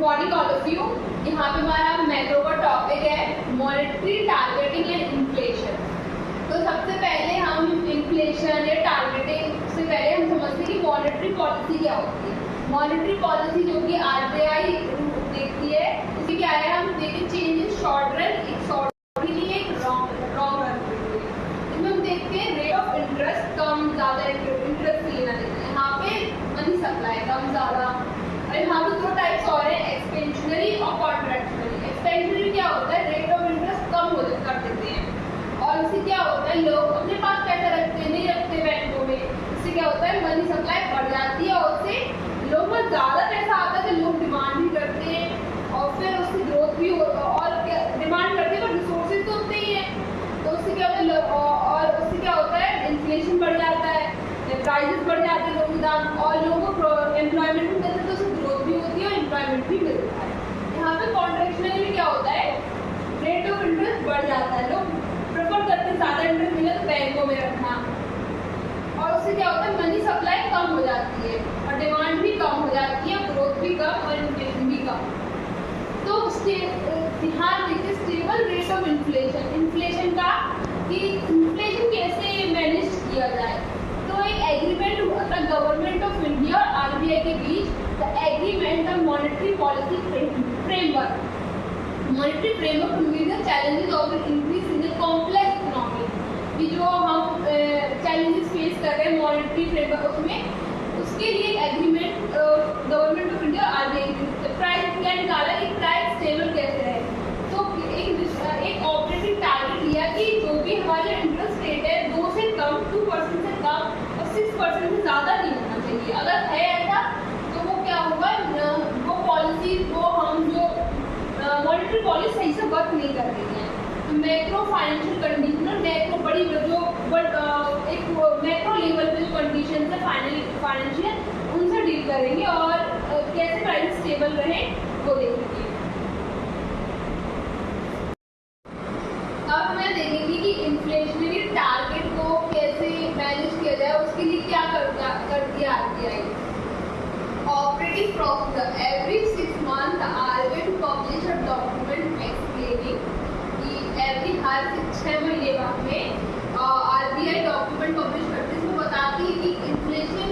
Morning all of you. यहाँ पे हमारा मैक्रो का टॉपिक है मॉनेटरी टारगेटिंग एंड इन्फ्लेशन। तो सबसे पहले हम इन्फ्लेशन या टारगेटिंग से पहले हम समझते हैं कि मॉनेटरी पॉलिसी क्या होती है। मॉनेटरी पॉलिसी जो कि आरबीआई देखती है, इसमें क्या है, हम देखते चेंज इन शॉर्ट रन, एक शॉर्ट के लिए एक लॉन्ग रन के लिए। इसमें हम देखते हैं रेट ऑफ इंटरेस्ट कम ज़्यादा इंटरेस्ट लेना देते हैं। यहाँ पे मनी सप्लाई कम ज़्यादा। और यहाँ पे दो टाइप्स और हैं, एक्सपेंशनरी और कॉन्ट्रैक्शनरी। एक्सपेंशनरी क्या होता है, रेट ऑफ इंटरेस्ट कम कर देते हैं, और इससे क्या होता है, लोग अपने पास पैसा रखते नहीं रखते बैंकों में। इससे क्या होता है, मनी सप्लाई बढ़ जाती है और उससे लोगों को ज़्यादा पैसा आता है तो लोग डिमांड भी करते हैं और फिर उसकी ग्रोथ भी और डिमांड करते हैं, तो रिसोर्सेज तो होते ही हैं। तो उससे क्या होता है, और उससे क्या होता है, इन्फ्लेशन बढ़ जाता है, प्राइसेस बढ़ जाते हैं लोगों के दाम, और लोगों को एम्प्लॉयमेंट भी मिलता है, तो उससे ग्रोथ भी होती है और एम्प्लॉयमेंट भी मिलता है। यहाँ पे कॉन्ट्रैक्शनरी में क्या होता है, रेट ऑफ इंटरेस्ट बढ़ जाता है, लोग प्रेफर करते हैं ज़्यादा इंटरेस्ट मिले तो बैंकों में रखना, और उससे क्या होता है, मनी सप्लाई कम हो जाती है और डिमांड भी कम हो जाती है, ग्रोथ भी कम और इन्फ्लेशन भी कम। तो ध्यान देखिए stable rate of inflation, inflation का कि इन्फ्लेशन कैसे मैनेज किया जाए। तो एक एग्रीमेंट हुआ था गवर्नमेंट ऑफ इंडिया और आरबीआई के बीच, the agreement of monetary policy framework. Monetary framework to meet the challenges of increase in the complex economy. कि जो हम चैलेंजेस फेस कर रहे हैं मॉनेटरी फ्रेमवर्क में, उसके लिए एग्रीमेंट गवर्नमेंट ऑफ इंडिया और आरबीआई प्राइस क्या निकाला कि प्राइस स्टेबल कैसे रहे। तो एक ऑपरेटिंग टारगेट लिया कि जो भी हमारा इंटरेस्ट रेट है 2 से कम, 2% से कम और 6% से ज़्यादा नहीं होना चाहिए। अगर है ऐसा तो वो क्या होगा, वो पॉलिसी वो हम जो मॉनेटरी पॉलिसी सही से वर्क नहीं कर रही है। मैक्रो फाइनेंशियल कंडीशन और मैक्रो बड़ी जो एक मैक्रो लेवल पे जो कंडीशन है फाइनेंशियल, उनसे डील करेंगे और कैसे प्राइस स्टेबल रहे वो देखेंगे। अब हमें देखेंगे कि इन्फ्लेशनरी टारगेट को कैसे मैनेज किया जाए, उसके लिए क्या करती है RBI. Operating procedure, every 6 month RBI to publish a document explaining कि हर 6 महीने बाद में आरबीआई डॉक्यूमेंट पब्लिश करती है, इसमें बताती है कि इन्फ्लेशन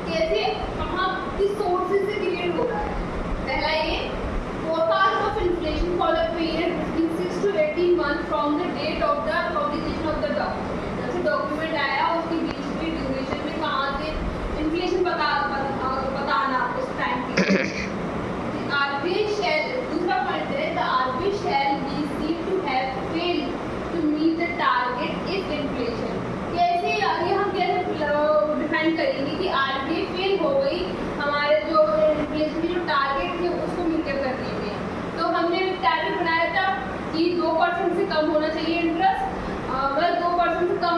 कैसे कहाँ किस सोर्सेज से क्रिएट हो रहा है। पहला ये forecast of inflation for the period between 6 to 18 month from the date of the publication of the document. जैसे डॉक्यूमेंट आया उसके बीच में ड्यूरेशन में कहाँ से इन्फ्लेशन बताना उस टाइम के। आरबीआई शैल, दूसरा पॉइंट है, the RBI shall be seem to have failed to meet the target if inflation. कैसे ये हम कैसे डिफाइन करेंगे कि आरबीआई फेल हो गई हमारे जो इन्फ्लेशन के जो टारगेट थे उसको मीट करने में। तो हमने टारगेट बनाया था कि 2% से कम होना चाहिए इंटरेस्ट, मतलब 2% से कम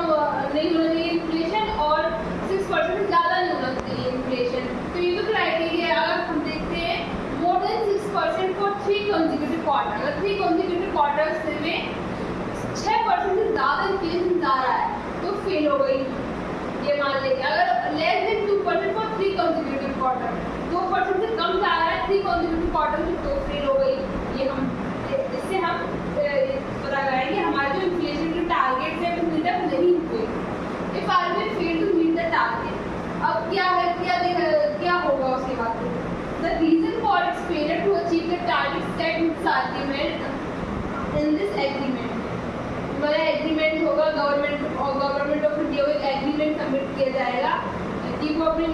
नहीं होना चाहिए इन्फ्लेशन और 6% से ज़्यादा नहीं होना चाहिए इन्फ्लेशन। तो ये तो क्राइटेरिया अगर हम देखते हैं more than 6% for 3 consecutive quarter, अगर 3 consecutive क्वार्टर्स में 6% से ज़्यादा इन्फ्लेशन जा रहा है तो फेल हो गई, ये मान लेंगे। अगर less than 2% for 3 consecutive quarter, 2% से कम जा रहा है 3 consecutive क्वार्टर में तो फेल हो गई। ये हम इससे हम पता लगाएंगे हमारे जो इन्फ्लेशन के टारगेट है वो मीटअप नहीं हुए। If RBI fail to meet the target, अब क्या है, क्या होगा उसके बाद। The reason for its failure to achieve the target set in this argument in this agreement. हमारा एग्रीमेंट होगा गवर्नमेंट ऑफ इंडिया को एक एग्रीमेंट सबमिट किया जाएगा कि वो अपने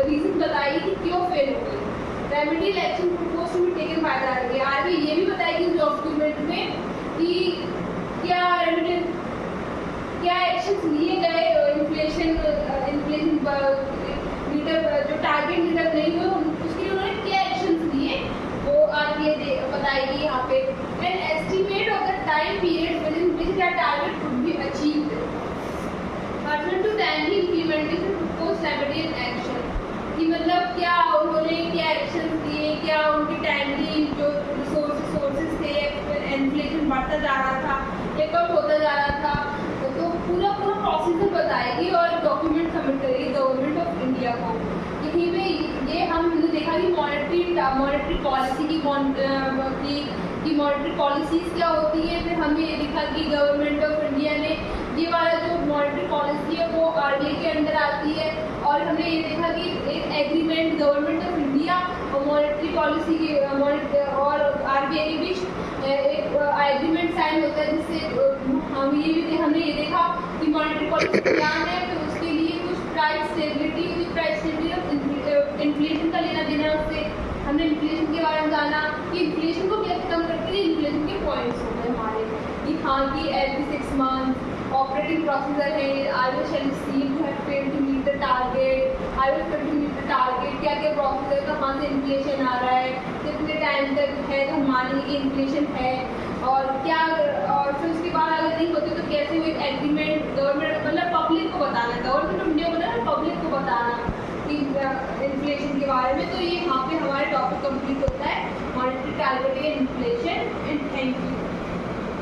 रीजन बताएगी कि क्यों फेल हो गई। Remedial action propose to be taken by the RBI. RBI ये भी बताएगी इस डॉक्यूमेंट में कि क्या एक्शंस लिए गए इन्फ्लेशन मीटअप जो टारगेट मीटअप नहीं हुए उसके लिए उन्होंने क्या एक्शंस लिए वो आरबीआई बताएगी यहाँ पे। An estimate of the time period within which the target could be achieved person to the implementation propose remedial action. कि मतलब क्या उन्होंने क्या एक्शन दिए, क्या उनकी टाइमली जो सोर्सेज थे, इन्फ्लेशन बढ़ता जा रहा था या कम होता जा रहा था, तो पूरा प्रोसीजर बताएगी और डॉक्यूमेंट सबमिट करेगी गवर्नमेंट ऑफ इंडिया को। यहीं पे ये हमने देखा कि मॉनेटरी मॉनेटरी पॉलिसी की मॉनेटरी पॉलिसीज क्या होती है। फिर हमने ये देखा कि गवर्नमेंट ऑफ इंडिया ने ये वाला जो मॉनेटरी पॉलिसी है वो आरबीआई के अंडर आती है। और हमने ये देखा कि एक एग्रीमेंट गवर्नमेंट ऑफ इंडिया और मॉनेटरी पॉलिसी के और आरबीआई के बीच एक एग्रीमेंट साइन होता है, जिससे हमने ये देखा कि मॉनेटरी पॉलिसी क्या है। फिर उसके लिए कुछ प्राइस स्टेबिलिटी ऑफ इन्फ्लेशन का लेना देना है उससे। हमने इन्फ्लेशन के बारे में जाना कि इन्फ्लेशन को कैसे कम करते हैं। इन्फ्लेशन के पॉइंट्स होते हैं हमारे कि हाँ कि एवरी 6 मंथ ऑपरेटिंग प्रोसीजर है, I shall see to have failed to meet the target, I will fail to meet the target, क्या क्या प्रोसीजर कहाँ से इन्फ्लेशन आ रहा है, कितने टाइम तक है तो हम मानेंगे कि इन्फ्लेशन है। और क्या और फिर उसके बाद अगर नहीं होती तो कैसे वो एग्रीमेंट गवर्नमेंट मतलब पब्लिक को बताना, गवर्नमेंट ऑफ इंडिया बोला पब्लिक को बताना कि इन्फ्लेशन के बारे में। तो ये यहाँ पे हमारे टॉपिक कंप्लीट होता है मॉनेटरी टारगेटिंग एंड इन्फ्लेशन।